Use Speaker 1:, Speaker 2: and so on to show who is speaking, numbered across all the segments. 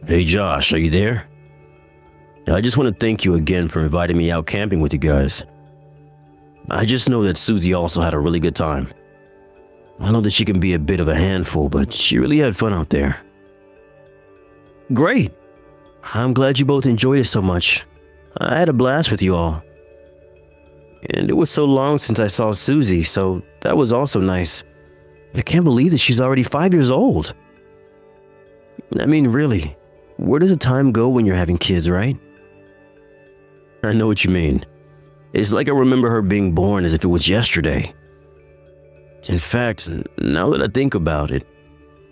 Speaker 1: Hey Josh, are you there? I just want to thank you again for inviting me out camping with you guys. I just know that Susie also had a really good time. I know that she can be a bit of a handful, but she really had fun out there. Great. I'm glad you both enjoyed it so much. I had a blast with you all. And it was so long since I saw Susie, so that was also nice. I can't believe that she's already 5 years old. I mean, really, where does the time go when you're having kids, right? I know what you mean. It's like I remember her being born as if it was yesterday. In fact, now that I think about it,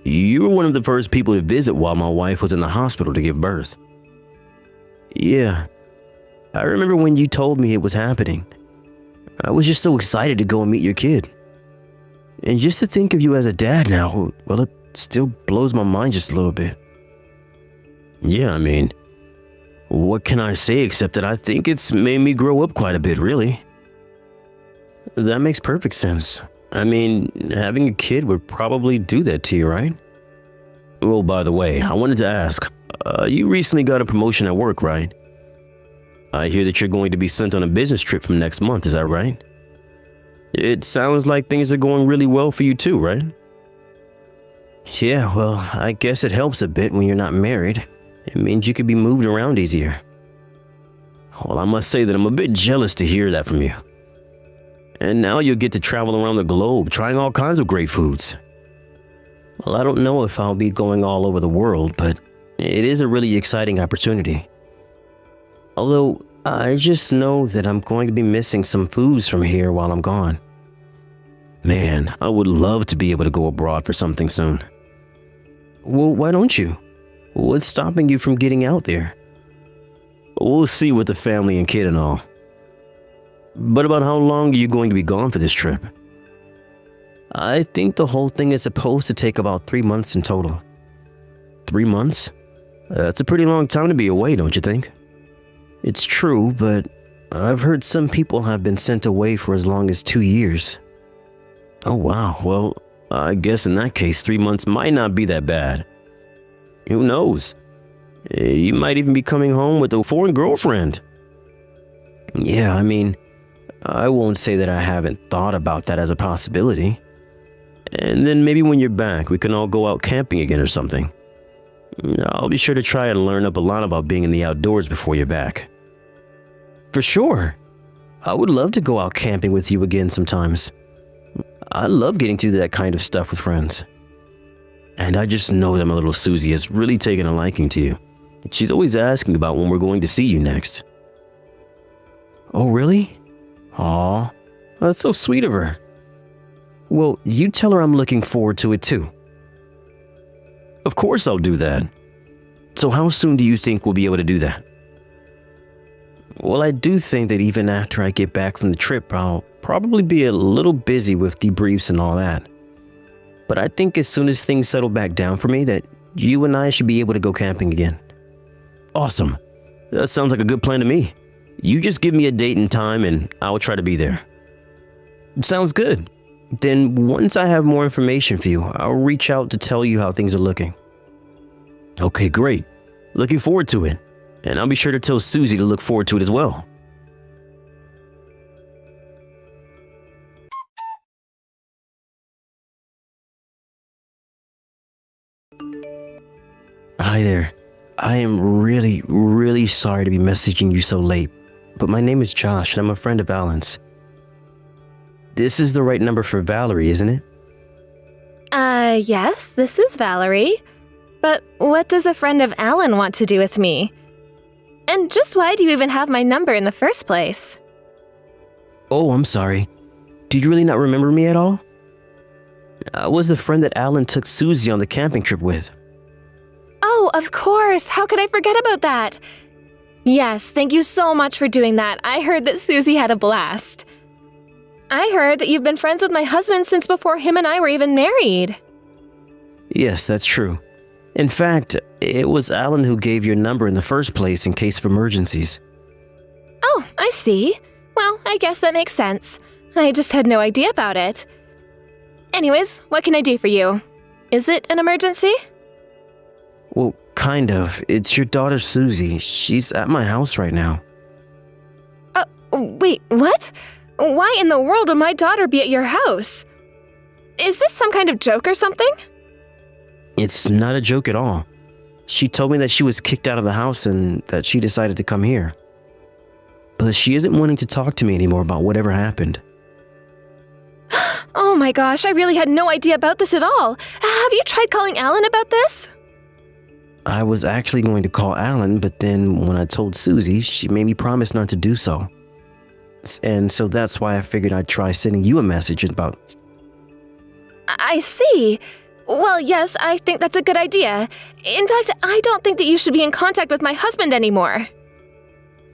Speaker 1: you were one of the first people to visit while my wife was in the hospital to give birth. Yeah, I remember when you told me it was happening. I was just so excited to go and meet your kid. And just to think of you as a dad now, well, it still blows my mind just a little bit. Yeah, I mean, what can I say except that I think it's made me grow up quite a bit, really. That makes perfect sense. I mean, having a kid would probably do that to you, right? Well, by the way, I wanted to ask, you recently got a promotion at work, right? I hear that you're going to be sent on a business trip from next month, is that right? It sounds like things are going really well for you too, right? Yeah, well, I guess it helps a bit when you're not married. It means you could be moved around easier. Well, I must say that I'm a bit jealous to hear that from you. And now you'll get to travel around the globe, trying all kinds of great foods. Well, I don't know if I'll be going all over the world, but it is a really exciting opportunity. Although, I just know that I'm going to be missing some foods from here while I'm gone. Man, I would love to be able to go abroad for something soon. Well, why don't you? What's stopping you from getting out there? We'll see with the family and kid and all. But about how long are you going to be gone for this trip? I think the whole thing is supposed to take about 3 months in total. 3 months? That's a pretty long time to be away, don't you think? It's true, but I've heard some people have been sent away for as long as 2 years. Oh wow, well, I guess in that case 3 months might not be that bad. Who knows? You might even be coming home with a foreign girlfriend. Yeah, I mean, I won't say that I haven't thought about that as a possibility. And then maybe when you're back, we can all go out camping again or something. I'll be sure to try and learn up a lot about being in the outdoors before you're back. For sure. I would love to go out camping with you again sometimes. I love getting to do that kind of stuff with friends. And I just know that my little Susie has really taken a liking to you. She's always asking about when we're going to see you next. Oh, really? Aw, that's so sweet of her. Well, you tell her I'm looking forward to it too. Of course I'll do that. So how soon do you think we'll be able to do that? Well, I do think that even after I get back from the trip, I'll probably be a little busy with debriefs and all that. But I think as soon as things settle back down for me, that you and I should be able to go camping again. Awesome. That sounds like a good plan to me. You just give me a date and time and I'll try to be there. Sounds good. Then once I have more information for you, I'll reach out to tell you how things are looking. Okay, great. Looking forward to it. And I'll be sure to tell Susie to look forward to it as well. Hi there. I am really sorry to be messaging you so late, but my name is Josh and I'm a friend of Alan's. This is the right number for Valerie, isn't it?
Speaker 2: Yes, this is Valerie. But what does a friend of Alan want to do with me? And just why do you even have my number in the first place?
Speaker 1: Oh, I'm sorry. Do you really not remember me at all? I was the friend that Alan took Susie on the camping trip with.
Speaker 2: Oh, of course. How could I forget about that? Yes, thank you so much for doing that. I heard that Susie had a blast. I heard that you've been friends with my husband since before him and I were even married.
Speaker 1: Yes, that's true. In fact, it was Alan who gave your number in the first place in case of emergencies.
Speaker 2: Oh, I see. Well, I guess that makes sense. I just had no idea about it. Anyways, what can I do for you? Is it an emergency?
Speaker 1: Well, kind of. It's your daughter Susie. She's at my house right now.
Speaker 2: Wait, what? Why in the world would my daughter be at your house? Is this some kind of joke or something?
Speaker 1: It's not a joke at all. She told me that she was kicked out of the house and that she decided to come here. But she isn't wanting to talk to me anymore about whatever happened.
Speaker 2: Oh my gosh, I really had no idea about this at all. Have you tried calling Alan about this?
Speaker 1: I was actually going to call Alan, but then when I told Susie, she made me promise not to do so. And so that's why I figured I'd try sending you a message about...
Speaker 2: I see. Well, yes, I think that's a good idea. In fact, I don't think that you should be in contact with my husband anymore.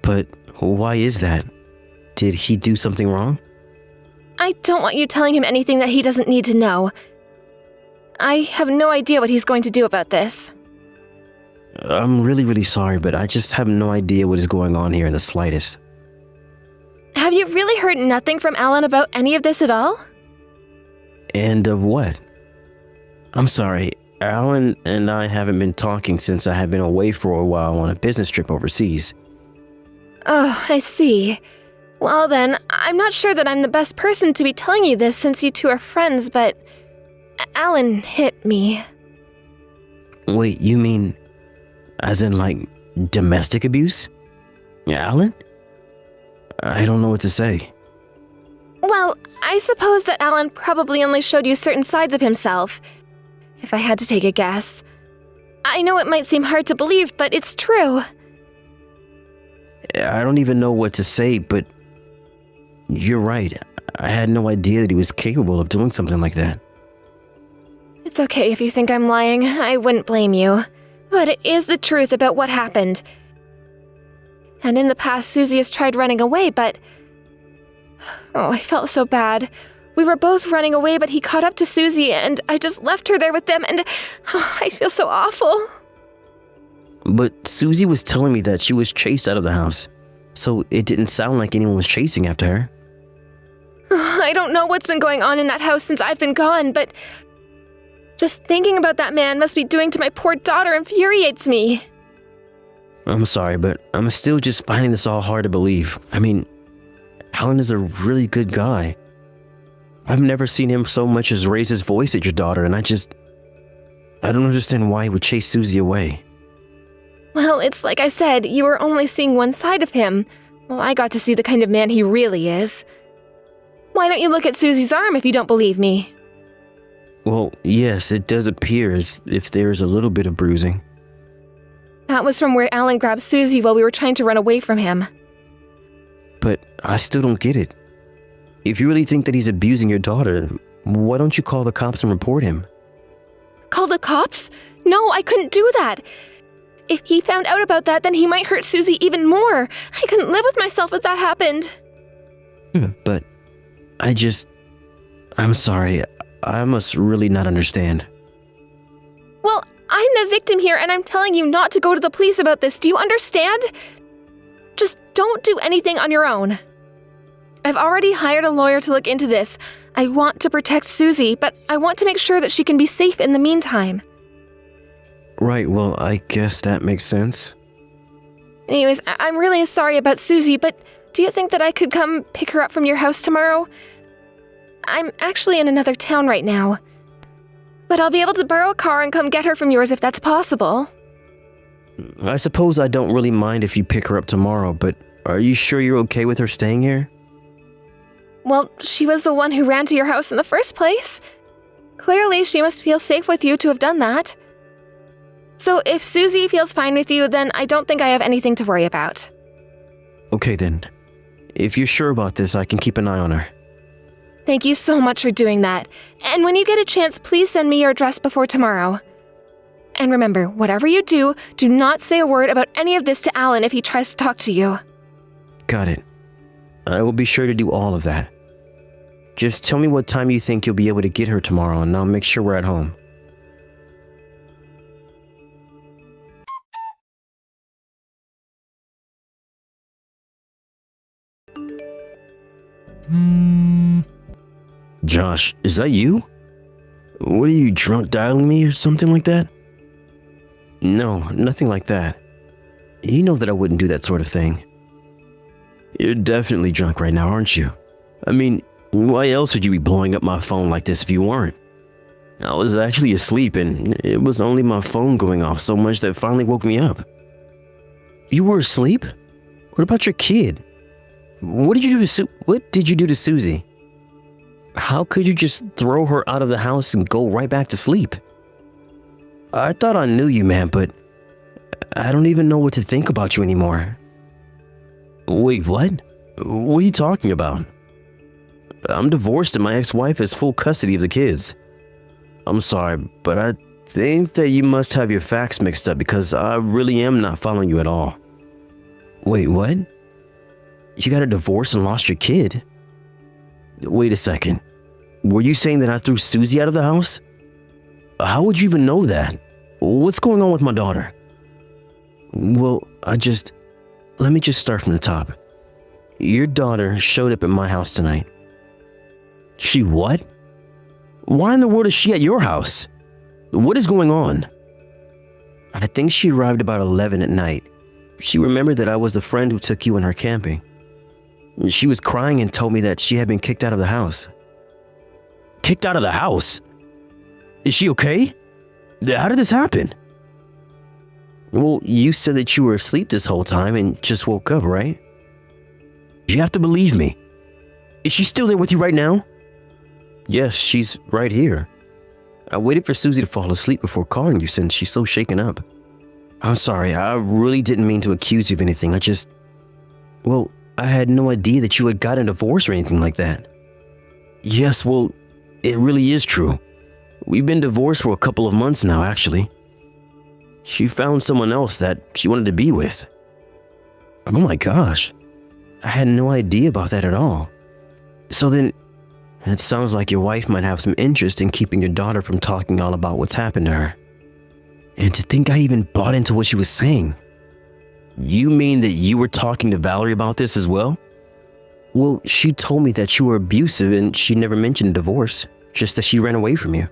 Speaker 1: But why is that? Did he do something wrong?
Speaker 2: I don't want you telling him anything that he doesn't need to know. I have no idea what he's going to do about this.
Speaker 1: I'm really sorry, but I just have no idea what is going on here in the slightest.
Speaker 2: Have you really heard nothing from Alan about any of this at all?
Speaker 1: And of what? I'm sorry, Alan and I haven't been talking since I had been away for a while on a business trip overseas.
Speaker 2: Oh, I see. Well then, I'm not sure that I'm the best person to be telling you this since you two are friends, but Alan hit me.
Speaker 1: Wait, you mean as in like domestic abuse? Alan? I don't know what to say.
Speaker 2: Well, I suppose that Alan probably only showed you certain sides of himself, if I had to take a guess. I know it might seem hard to believe, but it's true.
Speaker 1: I don't even know what to say, but you're right. I had no idea that he was capable of doing something like that.
Speaker 2: It's okay if you think I'm lying. I wouldn't blame you. But it is the truth about what happened. And in the past, Susie has tried running away, but... Oh, I felt so bad. We were both running away, but he caught up to Susie, and I just left her there with them, and I feel so awful.
Speaker 1: But Susie was telling me that she was chased out of the house, so it didn't sound like anyone was chasing after her.
Speaker 2: I don't know what's been going on in that house since I've been gone, but just thinking about that man must be doing to my poor daughter infuriates me.
Speaker 1: I'm sorry, but I'm still just finding this all hard to believe. I mean, Alan is a really good guy. I've never seen him so much as raise his voice at your daughter, and I don't understand why he would chase Susie away.
Speaker 2: Well, it's like I said, you were only seeing one side of him. Well, I got to see the kind of man he really is. Why don't you look at Susie's arm if you don't believe me?
Speaker 1: Well, yes, it does appear as if there is a little bit of bruising.
Speaker 2: That was from where Alan grabbed Susie while we were trying to run away from him.
Speaker 1: But I still don't get it. If you really think that he's abusing your daughter, why don't you call the cops and report him?
Speaker 2: Call the cops? No, I couldn't do that. If he found out about that, then he might hurt Susie even more. I couldn't live with myself if that happened.
Speaker 1: But I'm sorry. I must really not understand.
Speaker 2: Well, I'm the victim here, and I'm telling you not to go to the police about this. Do you understand? Just don't do anything on your own. I've already hired a lawyer to look into this. I want to protect Susie, but I want to make sure that she can be safe in the meantime.
Speaker 1: Right, well, I guess that makes sense.
Speaker 2: Anyways, I'm really sorry about Susie, but do you think that I could come pick her up from your house tomorrow? I'm actually in another town right now. But I'll be able to borrow a car and come get her from yours if that's possible.
Speaker 1: I suppose I don't really mind if you pick her up tomorrow, but are you sure you're okay with her staying here?
Speaker 2: Well, she was the one who ran to your house in the first place. Clearly, she must feel safe with you to have done that. So if Susie feels fine with you, then I don't think I have anything to worry about.
Speaker 1: Okay then. If you're sure about this, I can keep an eye on her.
Speaker 2: Thank you so much for doing that. And when you get a chance, please send me your address before tomorrow. And remember, whatever you do not say a word about any of this to Alan if he tries to talk to you.
Speaker 1: Got it. I will be sure to do all of that. Just tell me what time you think you'll be able to get her tomorrow, and I'll make sure we're at home. Josh, is that you? What are you, drunk dialing me or something like that? No, nothing like that. You know that I wouldn't do that sort of thing. You're definitely drunk right now, aren't you? I mean, why else would you be blowing up my phone like this if you weren't? I was actually asleep and it was only my phone going off so much that finally woke me up. You were asleep? What about your kid? What did you do to Susie? How could you just throw her out of the house and go right back to sleep? I thought I knew you, man, but I don't even know what to think about you anymore. Wait, what? What are you talking about? I'm divorced and my ex-wife has full custody of the kids. I'm sorry, but I think that you must have your facts mixed up because I really am not following you at all. Wait, what? You got a divorce and lost your kid? Wait a second. Were you saying that I threw Susie out of the house? How would you even know that? What's going on with my daughter? Well, let me just start from the top. Your daughter showed up at my house tonight. She what? Why in the world is she at your house? What is going on? I think she arrived about 11 at night. She remembered that I was the friend who took you and her camping. She was crying and told me that she had been kicked out of the house. Kicked out of the house? Is she okay? How did this happen? Well, you said that you were asleep this whole time and just woke up, right? You have to believe me. Is she still there with you right now? Yes, she's right here. I waited for Susie to fall asleep before calling you since she's so shaken up. I'm sorry, I really didn't mean to accuse you of anything. I had no idea that you had gotten a divorce or anything like that. Yes, well, it really is true. We've been divorced for a couple of months now, actually. She found someone else that she wanted to be with. Oh my gosh. I had no idea about that at all. So then, it sounds like your wife might have some interest in keeping your daughter from talking all about what's happened to her. And to think I even bought into what she was saying. You mean that you were talking to Valerie about this as well? Well, she told me that you were abusive and she never mentioned a divorce, just that she ran away from you.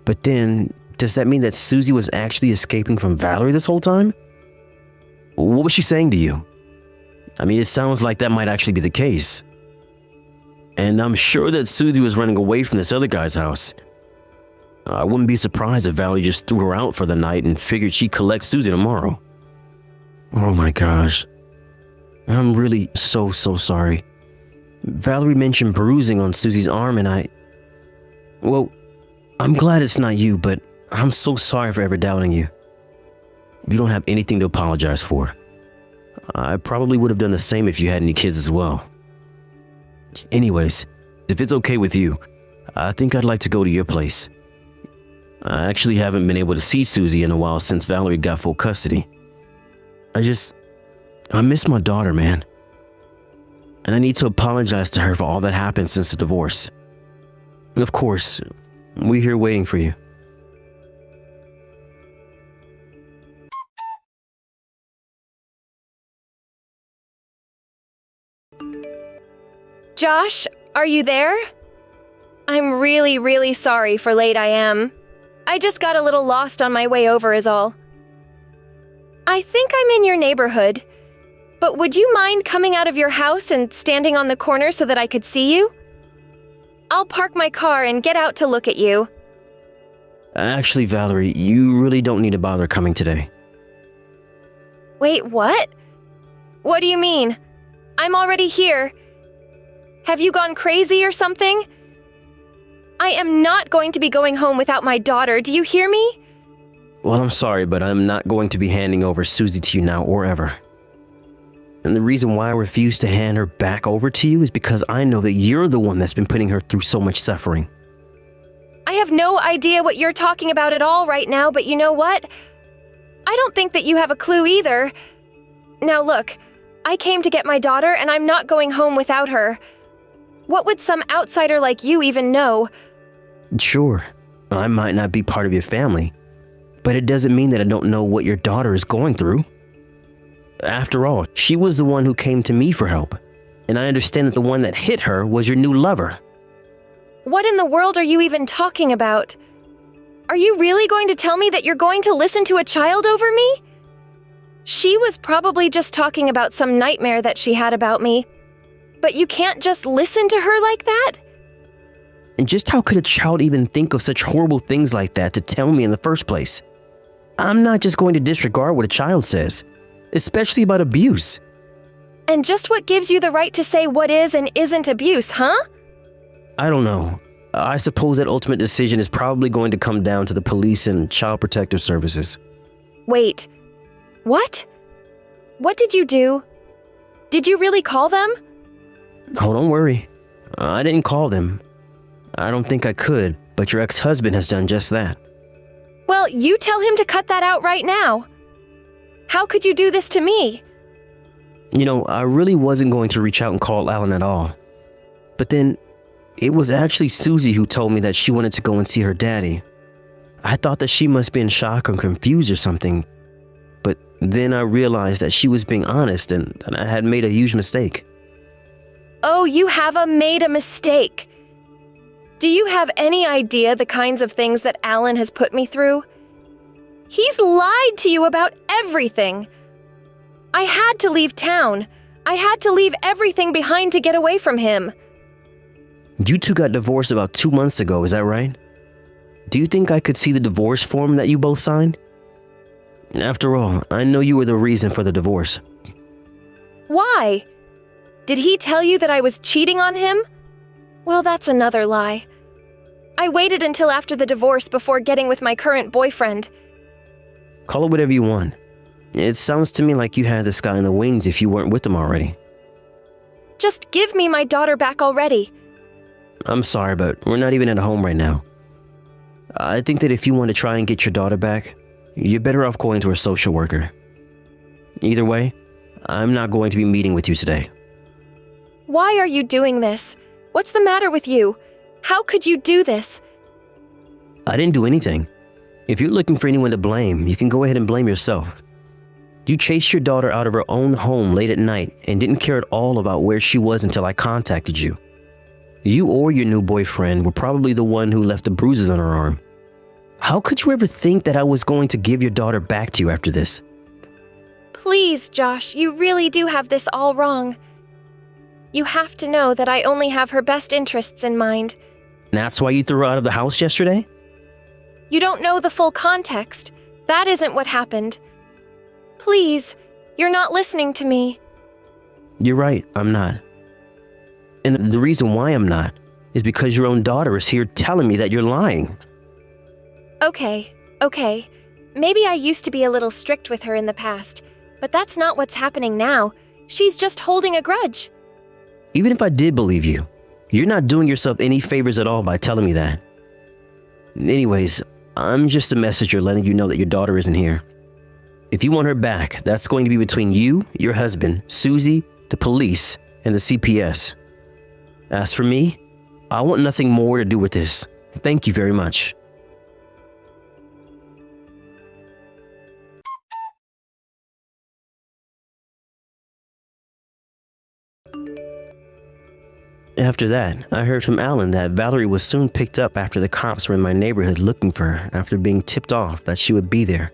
Speaker 1: But then, does that mean that Susie was actually escaping from Valerie this whole time? What was she saying to you? I mean, it sounds like that might actually be the case. And I'm sure that Susie was running away from this other guy's house. I wouldn't be surprised if Valerie just threw her out for the night and figured she'd collect Susie tomorrow. Oh my gosh. I'm really so sorry. Valerie mentioned bruising on Susie's arm and I'm glad it's not you, but I'm so sorry for ever doubting you. You don't have anything to apologize for. I probably would have done the same if you had any kids as well. Anyways, if it's okay with you, I think I'd like to go to your place. I actually haven't been able to see Susie in a while since Valerie got full custody. I miss my daughter, man. And I need to apologize to her for all that happened since the divorce. And of course, we're here waiting for you.
Speaker 2: Josh, are you there? I'm really sorry for late I am. I just got a little lost on my way over is all. I think I'm in your neighborhood, but would you mind coming out of your house and standing on the corner so that I could see you? I'll park my car and get out to look at you.
Speaker 1: Actually, Valerie, you really don't need to bother coming today.
Speaker 2: Wait, what? What do you mean? I'm already here. Have you gone crazy or something? I am not going to be going home without my daughter, do you hear me?
Speaker 1: Well, I'm sorry, but I'm not going to be handing over Susie to you now or ever. And the reason why I refuse to hand her back over to you is because I know that you're the one that's been putting her through so much suffering.
Speaker 2: I have no idea what you're talking about at all right now, but you know what? I don't think that you have a clue either. Now look, I came to get my daughter and I'm not going home without her. What would some outsider like you even know?
Speaker 1: Sure, I might not be part of your family, but it doesn't mean that I don't know what your daughter is going through. After all, she was the one who came to me for help, and I understand that the one that hit her was your new lover.
Speaker 2: What in the world are you even talking about? Are you really going to tell me that you're going to listen to a child over me? She was probably just talking about some nightmare that she had about me. But you can't just listen to her like that?
Speaker 1: And just how could a child even think of such horrible things like that to tell me in the first place? I'm not just going to disregard what a child says, especially about abuse.
Speaker 2: And just what gives you the right to say what is and isn't abuse, huh?
Speaker 1: I don't know. I suppose that ultimate decision is probably going to come down to the police and child protective services.
Speaker 2: Wait. What? What did you do? Did you really call them?
Speaker 1: Oh, don't worry. I didn't call them. I don't think I could, but your ex-husband has done just that.
Speaker 2: Well, you tell him to cut that out right now. How could you do this to me?
Speaker 1: You know, I really wasn't going to reach out and call Alan at all. But then, it was actually Susie who told me that she wanted to go and see her daddy. I thought that she must be in shock or confused or something. But then I realized that she was being honest and that I had made a huge mistake.
Speaker 2: Oh, you have made a mistake. Do you have any idea the kinds of things that Alan has put me through? He's lied to you about everything. I had to leave town. I had to leave everything behind to get away from him.
Speaker 1: You two got divorced about 2 months ago, is that right? Do you think I could see the divorce form that you both signed? After all, I know you were the reason for the divorce.
Speaker 2: Why? Did he tell you that I was cheating on him? Well, that's another lie. I waited until after the divorce before getting with my current boyfriend.
Speaker 1: Call it whatever you want. It sounds to me like you had this guy in the wings if you weren't with him already.
Speaker 2: Just give me my daughter back already.
Speaker 1: I'm sorry, but we're not even at home right now. I think that if you want to try and get your daughter back, you're better off going to a social worker. Either way, I'm not going to be meeting with you today.
Speaker 2: Why are you doing this? What's the matter with you? How could you do this?
Speaker 1: I didn't do anything. If you're looking for anyone to blame, you can go ahead and blame yourself. You chased your daughter out of her own home late at night and didn't care at all about where she was until I contacted you. You or your new boyfriend were probably the one who left the bruises on her arm. How could you ever think that I was going to give your daughter back to you after this?
Speaker 2: Please, Josh, you really do have this all wrong. You have to know that I only have her best interests in mind.
Speaker 1: That's why you threw her out of the house yesterday?
Speaker 2: You don't know the full context. That isn't what happened. Please, you're not listening to me.
Speaker 1: You're right, I'm not. And the reason why I'm not is because your own daughter is here telling me that you're lying.
Speaker 2: Okay. Maybe I used to be a little strict with her in the past, but that's not what's happening now. She's just holding a grudge.
Speaker 1: Even if I did believe you, you're not doing yourself any favors at all by telling me that. Anyways, I'm just a messenger letting you know that your daughter isn't here. If you want her back, that's going to be between you, your husband, Susie, the police, and the CPS. As for me, I want nothing more to do with this. Thank you very much. After that, I heard from Alan that Valerie was soon picked up after the cops were in my neighborhood looking for her after being tipped off that she would be there.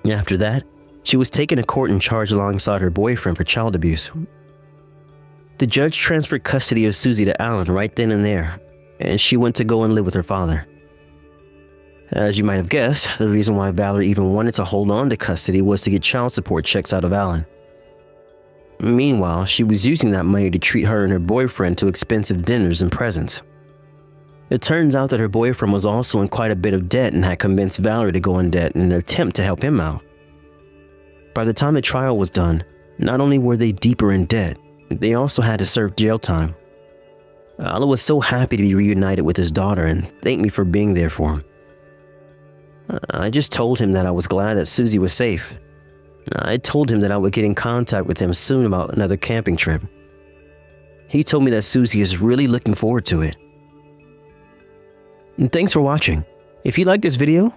Speaker 1: After that, she was taken to court and charged alongside her boyfriend for child abuse. The judge transferred custody of Susie to Alan right then and there, and she went to go and live with her father. As you might have guessed, the reason why Valerie even wanted to hold on to custody was to get child support checks out of Alan. Meanwhile, she was using that money to treat her and her boyfriend to expensive dinners and presents. It turns out that her boyfriend was also in quite a bit of debt and had convinced Valerie to go in debt in an attempt to help him out. By the time the trial was done, not only were they deeper in debt, they also had to serve jail time. Alan was so happy to be reunited with his daughter and thanked me for being there for him. I just told him that I was glad that Susie was safe. I told him that I would get in contact with him soon about another camping trip. He told me that Susie is really looking forward to it. And thanks for watching. If you like this video,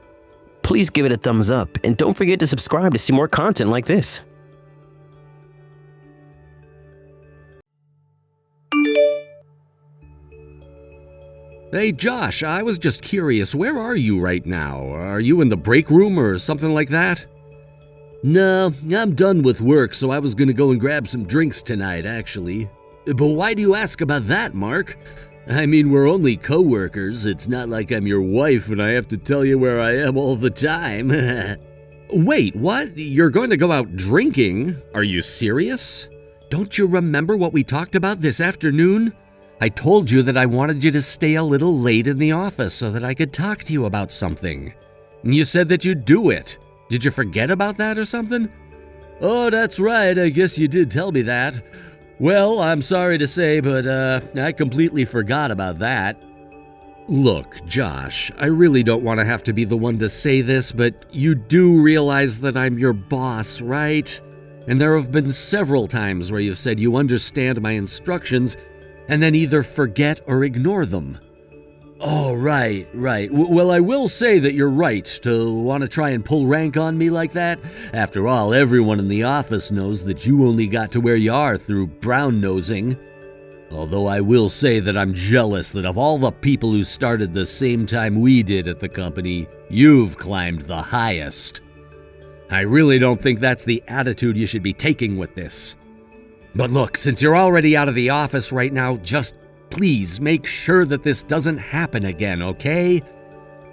Speaker 1: please give it a thumbs up and don't forget to subscribe to see more content like this.
Speaker 3: Hey Josh, I was just curious, where are you right now? Are you in the break room or something like that? No, I'm done with work, so I was gonna go and grab some drinks tonight, actually. But why do you ask about that, Mark? I mean, we're only co-workers. It's not like I'm your wife and I have to tell you where I am all the time. Wait, what? You're going to go out drinking? Are you serious? Don't you remember what we talked about this afternoon? I told you that I wanted you to stay a little late in the office so that I could talk to you about something. You said that you'd do it. Did you forget about that or something? Oh, that's right. I guess you did tell me that. Well, I'm sorry to say, but I completely forgot about that. Look, Josh, I really don't want to have to be the one to say this, but you do realize that I'm your boss, right? And there have been several times where you've said you understand my instructions and then either forget or ignore them. Oh, right. Well, I will say that you're right to want to try and pull rank on me like that. After all, everyone in the office knows that you only got to where you are through brown-nosing. Although I will say that I'm jealous that of all the people who started the same time we did at the company, you've climbed the highest. I really don't think that's the attitude you should be taking with this. But look, since you're already out of the office right now, just please make sure that this doesn't happen again, okay?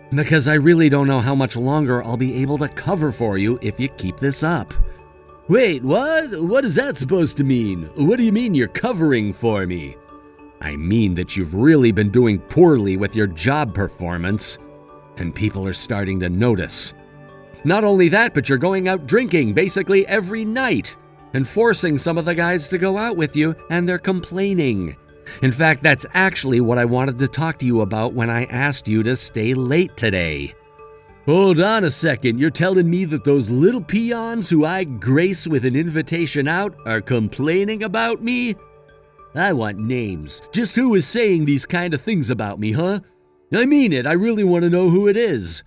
Speaker 3: Because I really don't know how much longer I'll be able to cover for you if you keep this up. Wait, what? What is that supposed to mean? What do you mean you're covering for me? I mean that you've really been doing poorly with your job performance, and people are starting to notice. Not only that, but you're going out drinking basically every night and forcing some of the guys to go out with you, and they're complaining. In fact, that's actually what I wanted to talk to you about when I asked you to stay late today. Hold on a second, you're telling me that those little peons who I grace with an invitation out are complaining about me? I want names. Just who is saying these kind of things about me, huh? I mean it, I really want to know who it is.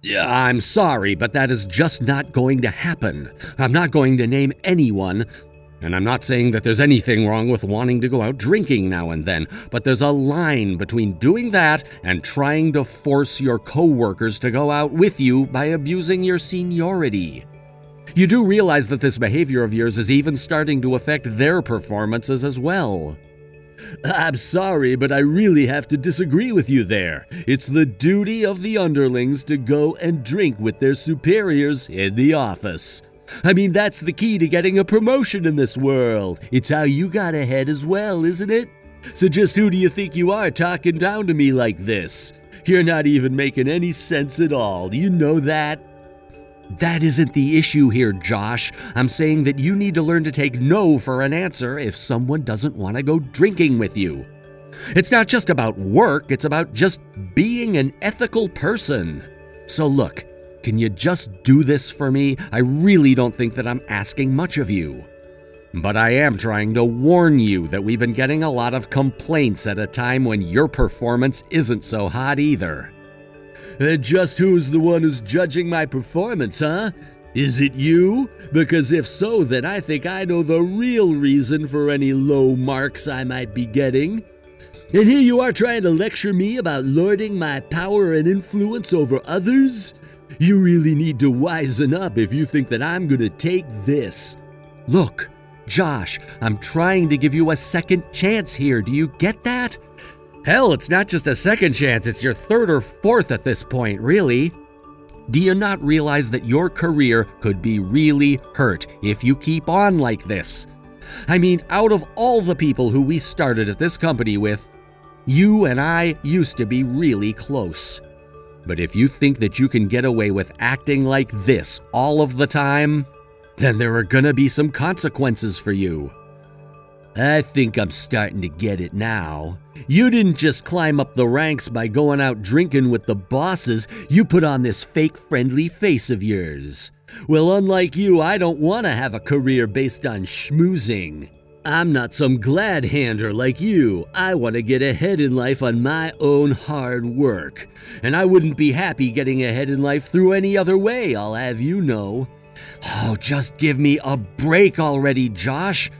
Speaker 3: Yeah, I'm sorry, but that is just not going to happen. I'm not going to name anyone. And I'm not saying that there's anything wrong with wanting to go out drinking now and then, but there's a line between doing that and trying to force your coworkers to go out with you by abusing your seniority. You do realize that this behavior of yours is even starting to affect their performances as well. I'm sorry, but I really have to disagree with you there. It's the duty of the underlings to go and drink with their superiors in the office. I mean, that's the key to getting a promotion in this world. It's how you got ahead as well, isn't it? So just who do you think you are talking down to me like this? You're not even making any sense at all. Do you know that? That isn't the issue here, Josh. I'm saying that you need to learn to take no for an answer if someone doesn't want to go drinking with you. It's not just about work, it's about just being an ethical person. So look, can you just do this for me? I really don't think that I'm asking much of you. But I am trying to warn you that we've been getting a lot of complaints at a time when your performance isn't so hot either. Just who's the one who's judging my performance, huh? Is it you? Because if so, then I think I know the real reason for any low marks I might be getting. And here you are trying to lecture me about lording my power and influence over others? You really need to wisen up if you think that I'm gonna take this. Look, Josh, I'm trying to give you a second chance here. Do you get that? Hell, it's not just a second chance, it's your third or fourth at this point, really. Do you not realize that your career could be really hurt if you keep on like this? I mean, out of all the people who we started at this company with, you and I used to be really close. But if you think that you can get away with acting like this all of the time, then there are gonna be some consequences for you. I think I'm starting to get it now. You didn't just climb up the ranks by going out drinking with the bosses, you put on this fake friendly face of yours. Well, unlike you, I don't want to have a career based on schmoozing. I'm not some glad-hander like you. I want to get ahead in life on my own hard work. And I wouldn't be happy getting ahead in life through any other way, I'll have you know. Oh, just give me a break already, Josh.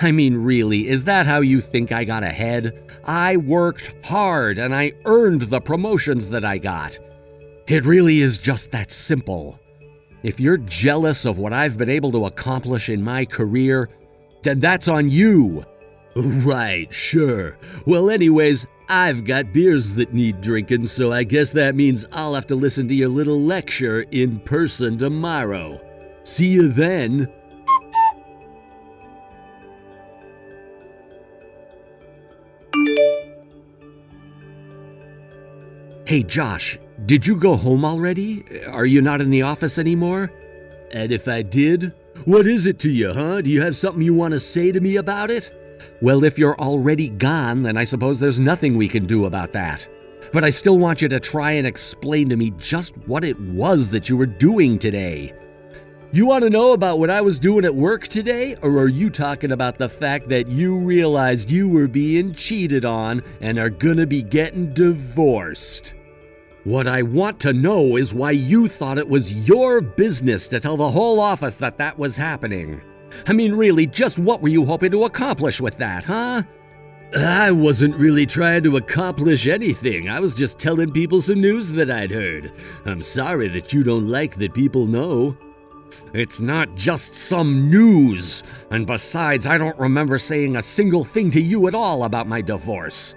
Speaker 3: I mean, really, is that how you think I got ahead? I worked hard and I earned the promotions that I got. It really is just that simple. If you're jealous of what I've been able to accomplish in my career, then that's on you. Right, sure. Well, anyways, I've got beers that need drinking, so I guess that means I'll have to listen to your little lecture in person tomorrow. See you then. Hey, Josh, did you go home already? Are you not in the office anymore? And if I did, what is it to you, huh? Do you have something you want to say to me about it? Well, if you're already gone, then I suppose there's nothing we can do about that. But I still want you to try and explain to me just what it was that you were doing today. You want to know about what I was doing at work today, or are you talking about the fact that you realized you were being cheated on and are gonna be getting divorced? What I want to know is why you thought it was your business to tell the whole office that that was happening. I mean, really, just what were you hoping to accomplish with that, huh? I wasn't really trying to accomplish anything. I was just telling people some news that I'd heard. I'm sorry that you don't like that people know. It's not just some news. And besides, I don't remember saying a single thing to you at all about my divorce.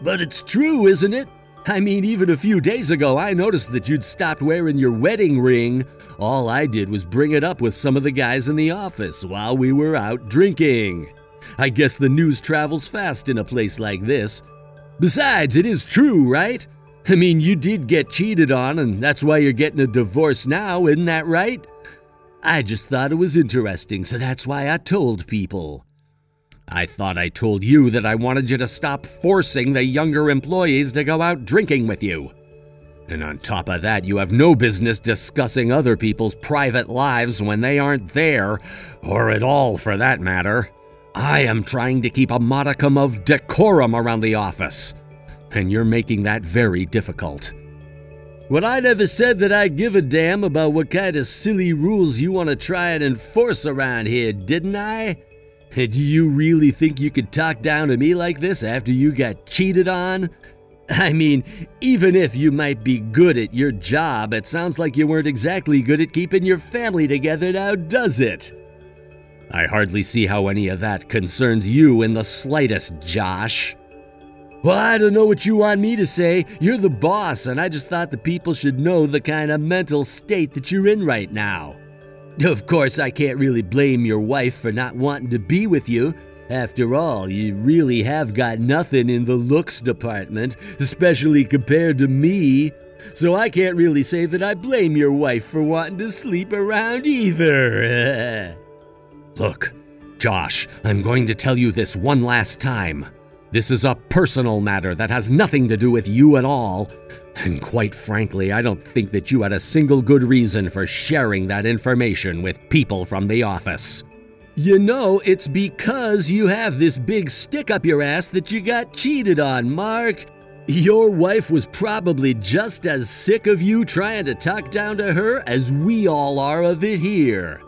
Speaker 3: But it's true, isn't it? I mean, even a few days ago, I noticed that you'd stopped wearing your wedding ring. All I did was bring it up with some of the guys in the office while we were out drinking. I guess the news travels fast in a place like this. Besides, it is true, right? I mean, you did get cheated on, and that's why you're getting a divorce now, isn't that right? I just thought it was interesting, so that's why I told people. I thought I told you that I wanted you to stop forcing the younger employees to go out drinking with you. And on top of that, you have no business discussing other people's private lives when they aren't there, or at all for that matter. I am trying to keep a modicum of decorum around the office, and you're making that very difficult. Well, I never said that I give a damn about what kind of silly rules you want to try and enforce around here, didn't I? Do you really think you could talk down to me like this after you got cheated on? I mean, even if you might be good at your job, it sounds like you weren't exactly good at keeping your family together now, does it? I hardly see how any of that concerns you in the slightest, Josh. Well, I don't know what you want me to say. You're the boss, and I just thought the people should know the kind of mental state that you're in right now. Of course, I can't really blame your wife for not wanting to be with you. After all, you really have got nothing in the looks department, especially compared to me. So I can't really say that I blame your wife for wanting to sleep around either. Look, Josh, I'm going to tell you this one last time. This is a personal matter that has nothing to do with you at all. And quite frankly, I don't think that you had a single good reason for sharing that information with people from the office. You know, it's because you have this big stick up your ass that you got cheated on, Mark. Your wife was probably just as sick of you trying to talk down to her as we all are of it here.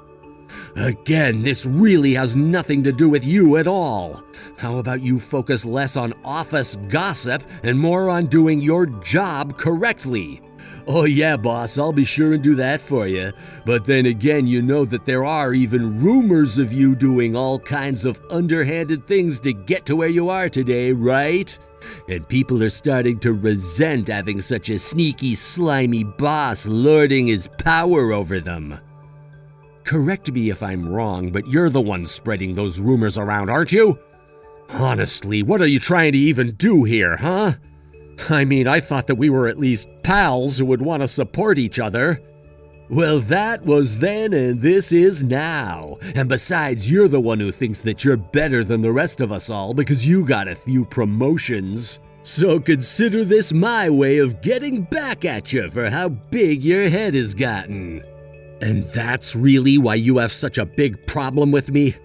Speaker 3: Again, this really has nothing to do with you at all. How about you focus less on office gossip and more on doing your job correctly? Oh yeah, boss, I'll be sure and do that for you. But then again, you know that there are even rumors of you doing all kinds of underhanded things to get to where you are today, right? And people are starting to resent having such a sneaky, slimy boss lording his power over them. Correct me if I'm wrong, but you're the one spreading those rumors around, aren't you? Honestly, what are you trying to even do here, huh? I mean, I thought that we were at least pals who would want to support each other. Well, that was then and this is now. And besides, you're the one who thinks that you're better than the rest of us all because you got a few promotions. So consider this my way of getting back at you for how big your head has gotten. And that's really why you have such a big problem with me?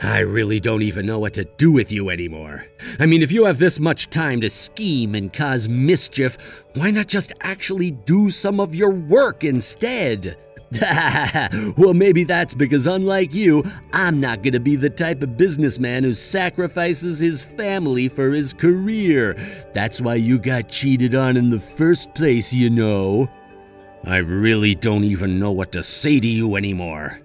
Speaker 3: I really don't even know what to do with you anymore. I mean, if you have this much time to scheme and cause mischief, why not just actually do some of your work instead? Well, maybe that's because, unlike you, I'm not gonna be the type of businessman who sacrifices his family for his career. That's why you got cheated on in the first place, you know. I really don't even know what to say to you anymore.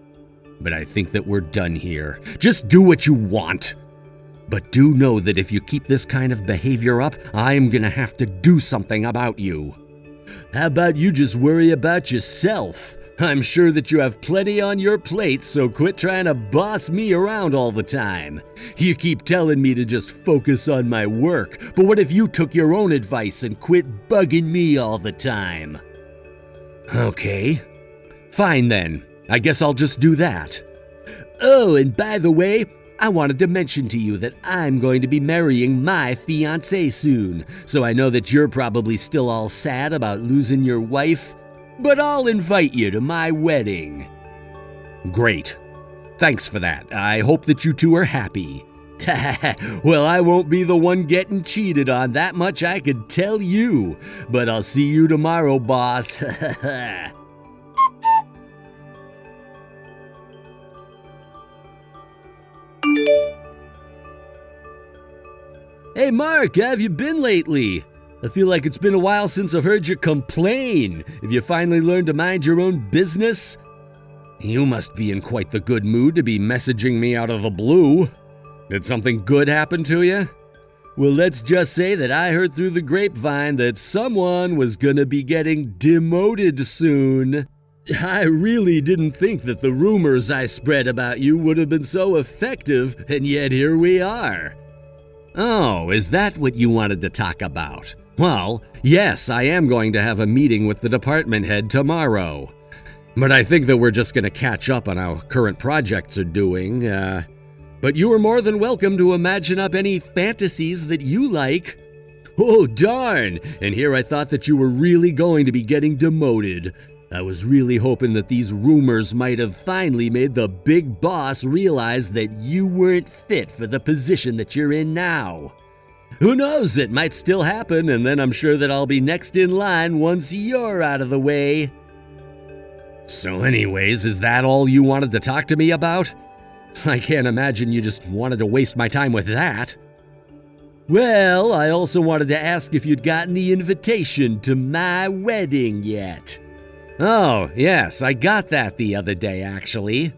Speaker 3: But I think that we're done here. Just do what you want. But do know that if you keep this kind of behavior up, I'm gonna have to do something about you. How about you just worry about yourself? I'm sure that you have plenty on your plate, so quit trying to boss me around all the time. You keep telling me to just focus on my work, but what if you took your own advice and quit bugging me all the time? Okay, fine then. I guess I'll just do that. Oh, and by the way, I wanted to mention to you that I'm going to be marrying my fiancée soon, so I know that you're probably still all sad about losing your wife, but I'll invite you to my wedding. Great. Thanks for that. I hope that you two are happy. Well, I won't be the one getting cheated on, that much I could tell you. But I'll see you tomorrow, boss. Hey Mark, how have you been lately? I feel like it's been a while since I've heard you complain. Have you finally learned to mind your own business? You must be in quite the good mood to be messaging me out of the blue. Did something good happen to you? Well, let's just say that I heard through the grapevine that someone was gonna be getting demoted soon. I really didn't think that the rumors I spread about you would have been so effective, and yet here we are. Oh, is that what you wanted to talk about? Well, yes, I am going to have a meeting with the department head tomorrow. But I think that we're just going to catch up on how current projects are doing. But you are more than welcome to imagine up any fantasies that you like. Oh, darn! And here I thought that you were really going to be getting demoted. I was really hoping that these rumors might have finally made the big boss realize that you weren't fit for the position that you're in now. Who knows, it might still happen, and then I'm sure that I'll be next in line once you're out of the way. So anyways, is that all you wanted to talk to me about? I can't imagine you just wanted to waste my time with that. Well, I also wanted to ask if you'd gotten the invitation to my wedding yet. Oh, yes, I got that the other day, actually.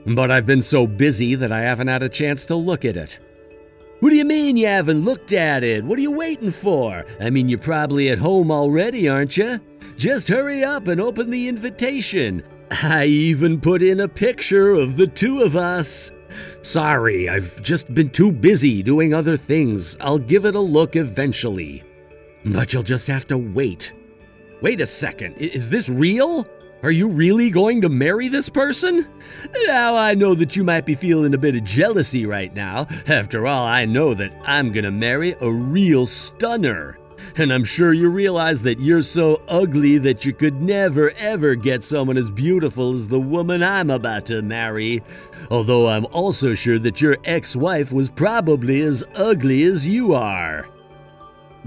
Speaker 3: But I've been so busy that I haven't had a chance to look at it. What do you mean you haven't looked at it? What are you waiting for? I mean, you're probably at home already, aren't you? Just hurry up and open the invitation. I even put in a picture of the two of us. Sorry, I've just been too busy doing other things. I'll give it a look eventually. But you'll just have to wait. Wait a second, is this real? Are you really going to marry this person? Now, I know that you might be feeling a bit of jealousy right now. After all, I know that I'm gonna marry a real stunner. And I'm sure you realize that you're so ugly that you could never ever get someone as beautiful as the woman I'm about to marry. Although I'm also sure that your ex-wife was probably as ugly as you are.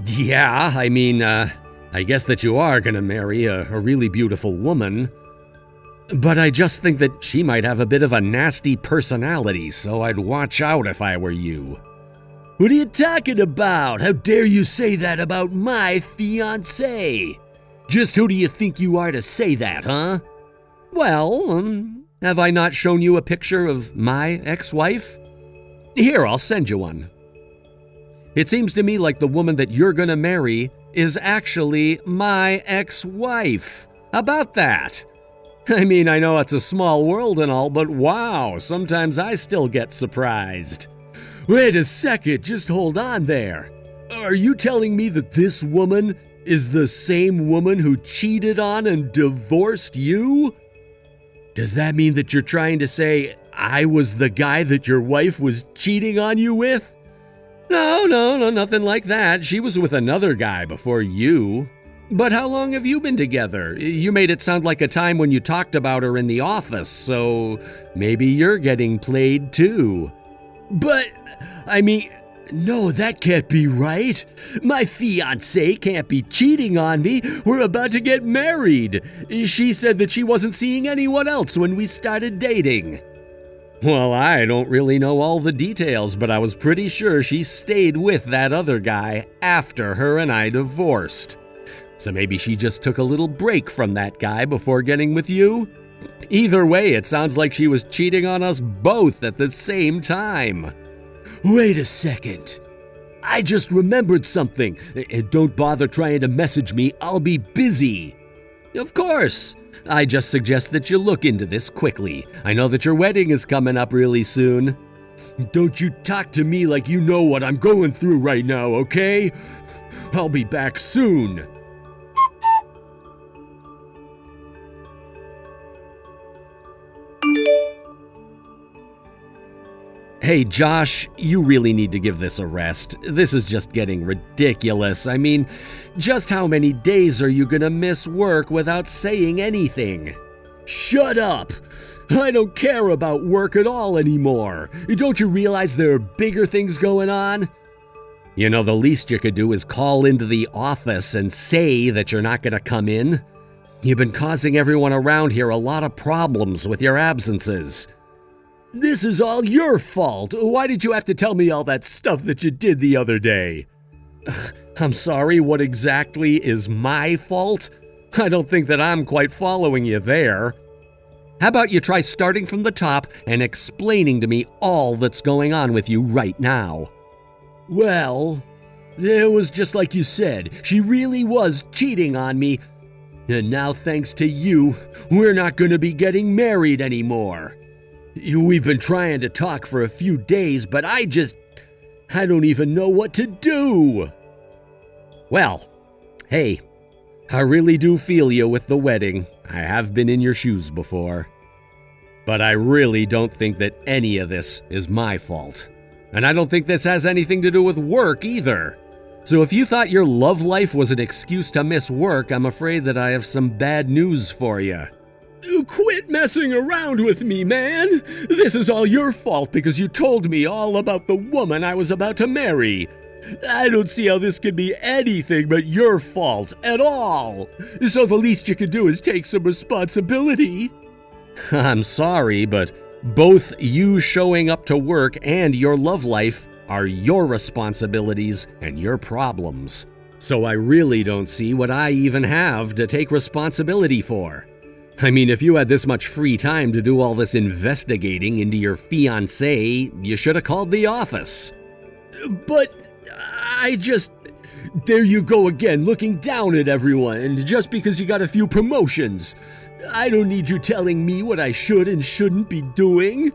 Speaker 3: Yeah, I mean, I guess that you are gonna marry a really beautiful woman. But I just think that she might have a bit of a nasty personality, so I'd watch out if I were you. What are you talking about? How dare you say that about my fiancée? Just who do you think you are to say that, huh? Well, have I not shown you a picture of my ex-wife? Here, I'll send you one. It seems to me like the woman that you're gonna marry is actually my ex-wife. How about that? I mean, I know it's a small world and all, but wow, sometimes I still get surprised. Wait a second, just hold on there. Are you telling me that this woman is the same woman who cheated on and divorced you? Does that mean that you're trying to say I was the guy that your wife was cheating on you with? No, nothing like that. She was with another guy before you. But how long have you been together? You made it sound like a time when you talked about her in the office, so maybe you're getting played too. But, I mean, No, that can't be right. My fiancée can't be cheating on me. We're about to get married. She said that she wasn't seeing anyone else when we started dating. Well, I don't really know all the details, but I was pretty sure she stayed with that other guy after her and I divorced. So maybe she just took a little break from that guy before getting with you? Either way, it sounds like she was cheating on us both at the same time. Wait a second. I just remembered something. And don't bother trying to message me, I'll be busy. Of course. I just suggest that you look into this quickly. I know that your wedding is coming up really soon. Don't you talk to me like you know what I'm going through right now, okay? I'll be back soon. Hey, Josh, you really need to give this a rest. This is just getting ridiculous. I mean, just how many days are you gonna miss work without saying anything? Shut up! I don't care about work at all anymore. Don't you realize there are bigger things going on? You know, the least you could do is call into the office and say that you're not gonna come in. You've been causing everyone around here a lot of problems with your absences. This is all your fault. Why did you have to tell me all that stuff that you did the other day? I'm sorry, what exactly is my fault? I don't think that I'm quite following you there. How about you try starting from the top and explaining to me all that's going on with you right now? Well, it was just like you said. She really was cheating on me. And now, thanks to you, we're not going to be getting married anymore. We've been trying to talk for a few days, but I don't even know what to do. Well, hey, I really do feel you with the wedding. I have been in your shoes before. But I really don't think that any of this is my fault. And I don't think this has anything to do with work either. So if you thought your love life was an excuse to miss work, I'm afraid that I have some bad news for you. Quit messing around with me, man! This is all your fault because you told me all about the woman I was about to marry. I don't see how this could be anything but your fault at all. So the least you can do is take some responsibility. I'm sorry, but both you showing up to work and your love life are your responsibilities and your problems. So I really don't see what I even have to take responsibility for. I mean, if you had this much free time to do all this investigating into your fiancé, you should have called the office. But there you go again, looking down at everyone, just because you got a few promotions. I don't need you telling me what I should and shouldn't be doing.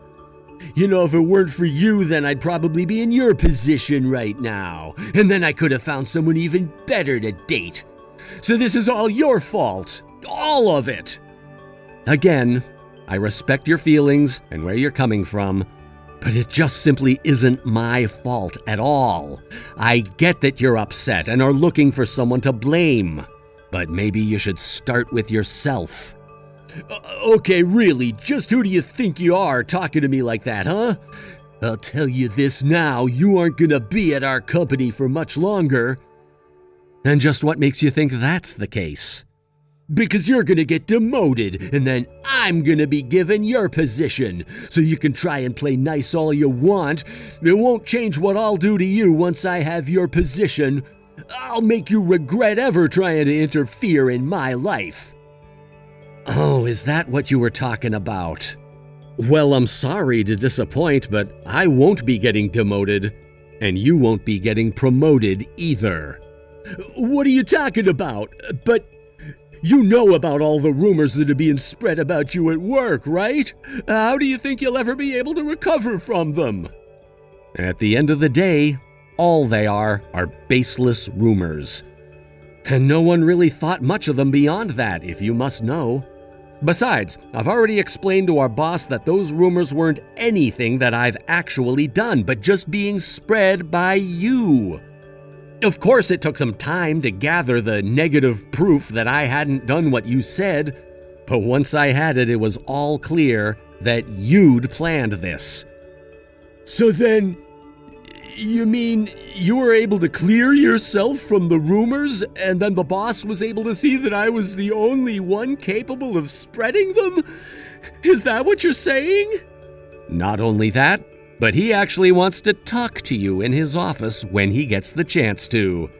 Speaker 3: You know, if it weren't for you, then I'd probably be in your position right now, and then I could have found someone even better to date. So this is all your fault. All of it. Again, I respect your feelings and where you're coming from, but it just simply isn't my fault at all. I get that you're upset and are looking for someone to blame, but maybe you should start with yourself. Okay, really, just who do you think you are talking to me like that, huh? I'll tell you this now, you aren't gonna be at our company for much longer. And just what makes you think that's the case? Because you're gonna get demoted, and then I'm gonna be given your position. So you can try and play nice all you want. It won't change what I'll do to you once I have your position. I'll make you regret ever trying to interfere in my life. Oh, is that what you were talking about? Well, I'm sorry to disappoint, but I won't be getting demoted, and you won't be getting promoted either. What are you talking about? But you know about all the rumors that are being spread about you at work, right? How do you think you'll ever be able to recover from them? At the end of the day, all they are baseless rumors. And no one really thought much of them beyond that, if you must know. Besides, I've already explained to our boss that those rumors weren't anything that I've actually done, but just being spread by you. Of course, it took some time to gather the negative proof that I hadn't done what you said, but once I had it, it was all clear that you'd planned this. So then, You mean you were able to clear yourself from the rumors, and then the boss was able to see that I was the only one capable of spreading them? Is that what you're saying? Not only that, but he actually wants to talk to you in his office when he gets the chance to.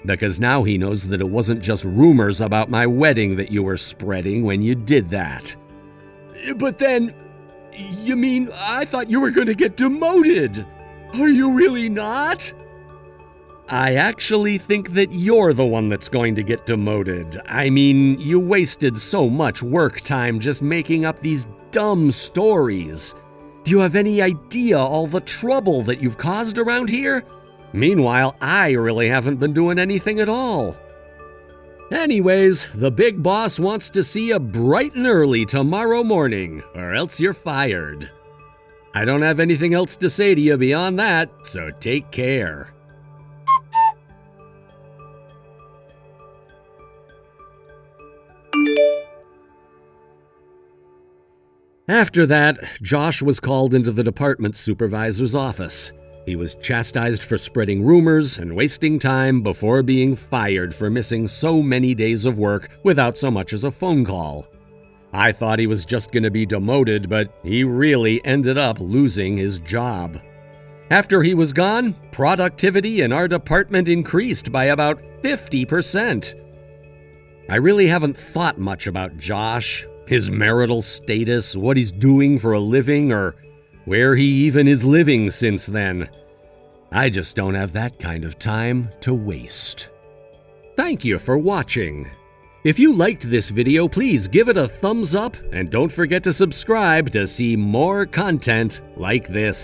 Speaker 3: Because now he knows that it wasn't just rumors about my wedding that you were spreading when you did that. But then, you mean I thought you were going to get demoted? Are you really not? I actually think that you're the one that's going to get demoted. I mean, you wasted so much work time just making up these dumb stories. Do you have any idea all the trouble that you've caused around here? Meanwhile, I really haven't been doing anything at all. Anyways, the big boss wants to see you bright and early tomorrow morning, or else you're fired. I don't have anything else to say to you beyond that, so take care. After that, Josh was called into the department supervisor's office. He was chastised for spreading rumors and wasting time before being fired for missing so many days of work without so much as a phone call. I thought he was just going to be demoted, but he really ended up losing his job. After he was gone, productivity in our department increased by about 50%. I really haven't thought much about Josh, his marital status, what he's doing for a living, or where he even is living since then. I just don't have that kind of time to waste. Thank you for watching. If you liked this video, please give it a thumbs up and don't forget to subscribe to see more content like this.